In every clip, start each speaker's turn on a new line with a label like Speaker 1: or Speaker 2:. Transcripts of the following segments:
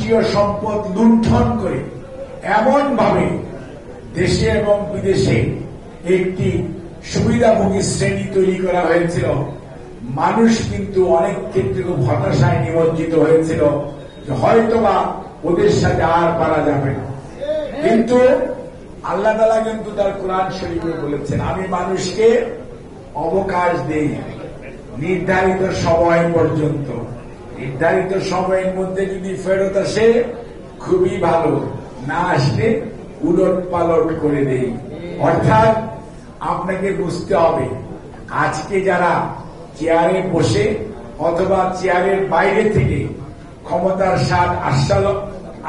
Speaker 1: রাষ্ট্রীয় সম্পদ লুণ্ঠন করে এমন ভাবে দেশে এবং বিদেশে একটি সুবিধাভোগী শ্রেণী তৈরি করা হয়েছিল, মানুষ কিন্তু অনেক ক্ষেত্রে খুব হতাশায় নিমজ্জিত হয়েছিল যে হয়তোবা ওদের সাথে আর পারা যাবে না। কিন্তু আল্লাহ তাআলা কিন্তু তার কোরআন শরীফে বলেছেন, আমি মানুষকে অবকাশ দেই নির্ধারিত সময় পর্যন্ত। নির্ধারিত সময়ের মধ্যে যদি ফেরত আসে খুবই ভালো, না আসলে উলট পালট করে দেই। অর্থাৎ আপনাকে বুঝতে হবে, আজকে যারা চেয়ারে বসে অথবা চেয়ারের বাইরে থেকে ক্ষমতার স্বাদ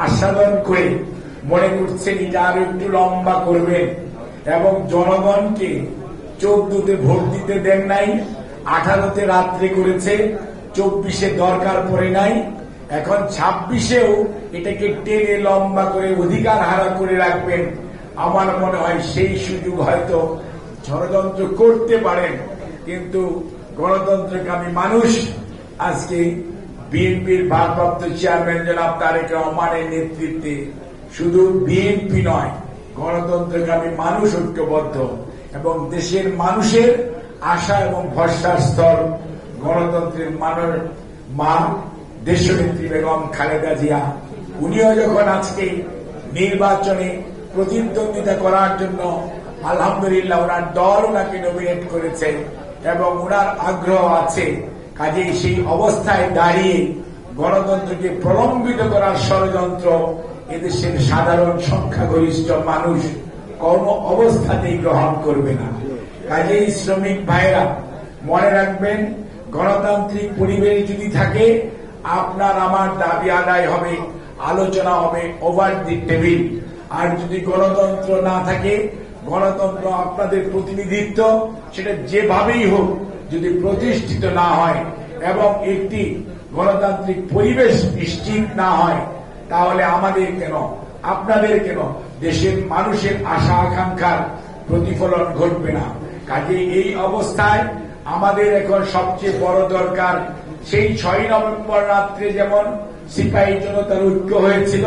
Speaker 1: আস্বাদন করে মনে করছেন এটা আরো একটু লম্বা করবেন এবং জনগণকে 14তে ভোট দিতে দেন নাই, 18তে রাত্রে করেছে, 24-এ দরকার পড়ে নাই, এখন 26-এও এটাকে টেনে লম্বা করে অধিকার হারা করে রাখবেন। আমার মনে হয় সেই সুযোগ হয়তো ষড়যন্ত্র করতে পারেন, কিন্তু গণতন্ত্রকামী মানুষ আজকে বিএনপির ভারপ্রাপ্ত চেয়ারম্যান জনাব তারেক রহমানের নেতৃত্বে শুধু বিএনপি নয়, গণতন্ত্রকামী মানুষ ঐক্যবদ্ধ এবং দেশের মানুষের আশা এবং ভরসার স্থল গণতন্ত্রের মা দেশনেত্রী বেগম খালেদা জিয়া। উনিও যখন আজকে নির্বাচনে প্রতিদ্বন্দ্বিতা করার জন্য আলহামদুলিল্লাহ ওনার দল ওনাকে নমিনেট করেছে এবং ওনার আগ্রহ আছে, কাজেই সেই অবস্থায় দাঁড়িয়ে গণতন্ত্রকে প্রলম্বিত করার ষড়যন্ত্র এদেশের সাধারণ সংখ্যাগরিষ্ঠ মানুষ কোন অবস্থাতেই গ্রহণ করবে না। কাজেই শ্রমিক ভাইরা মনে রাখবেন, গণতান্ত্রিক পরিবেশ যদি থাকে আপনার আমার দাবি আদায় হবে, আলোচনা হবে ওভার দি টেবিল। আর যদি গণতন্ত্র না থাকে, গণতন্ত্র আপনাদের প্রতিনিধিত্ব সেটা যেভাবেই হোক যদি প্রতিষ্ঠিত না হয় এবং একটি গণতান্ত্রিক পরিবেশ নিশ্চিত না হয়, তাহলে আমাদের কেন আপনাদের কেন দেশের মানুষের আশা আকাঙ্ক্ষার প্রতিফলন ঘটবে না। কাজে এই অবস্থায় আমাদের এখন সবচেয়ে বড় দরকার, সেই 6 নভেম্বর রাত্রে যেমন সিপাহী জনতার ঐক্য হয়েছিল,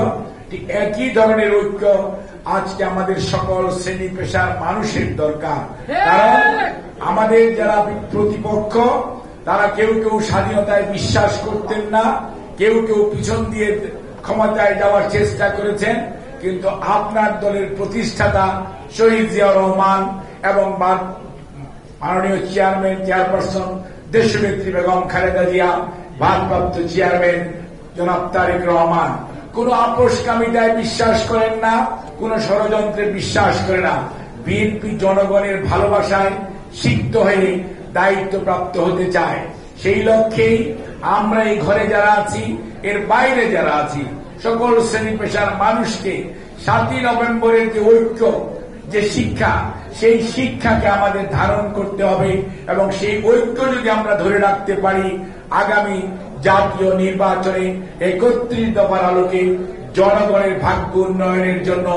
Speaker 1: ঠিক একই ধরনের ঐক্য আজকে আমাদের সকল শ্রেণী পেশার মানুষের দরকার। কারণ আমাদের যারা প্রতিপক্ষ তারা কেউ কেউ স্বাধীনতায় বিশ্বাস করতেন না, কেউ কেউ পিছন দিয়ে ক্ষমতায় যাওয়ার চেষ্টা করেছেন, কিন্তু আপনার দলের প্রতিষ্ঠাতা শহীদ জিয়াউর রহমান এবং মাননীয় চেয়ারপারসন দেশনেত্রী বেগম খালেদা জিয়া, ভারপ্রাপ্ত চেয়ারম্যান জনাব তারেক রহমান কোন আপোষকামিতায় বিশ্বাস করেন না, কোন ষড়যন্ত্রে বিশ্বাস করে না। বিএনপি জনগণের ভালোবাসায় সিক্ত হয়ে দায়িত্বপ্রাপ্ত হতে চায়। সেই লক্ষ্যেই আমরা এই ঘরে যারা আছি, এর বাইরে যারা আছি, সকল শ্রেণী পেশার মানুষকে 7ই নভেম্বরের যে ঐক্য, যে শিক্ষা, সেই শিক্ষাকে আমাদের ধারণ করতে হবে এবং সেই ঐক্য যদি আমরা ধরে রাখতে পারি, আগামী জাতীয় নির্বাচনে 31 দফার আলোকে জনগণের ভাগ্য উন্নয়নের জন্য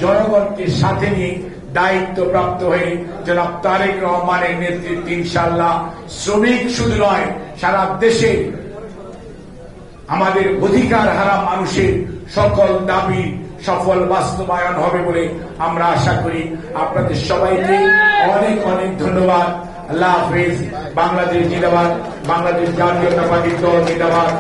Speaker 1: জনগণকে সাথে নিয়ে দায়িত্বপ্রাপ্ত হয়ে জনাব তারেক রহমানের নেতৃত্বে ইনশাআল্লাহ শ্রমিক শুধু নয়, সারা দেশে আমাদের অধিকার হারা মানুষের সকল দাবি সফল বাস্তবায়ন হবে বলে আমরা আশা করি। আপনাদের সবাইকে অনেক অনেক ধন্যবাদ। আল্লাহ হাফেজ। বাংলাদেশ জিন্দাবাদ। বাংলাদেশ জাতীয়তাবাদী দল জিন্দাবাদ।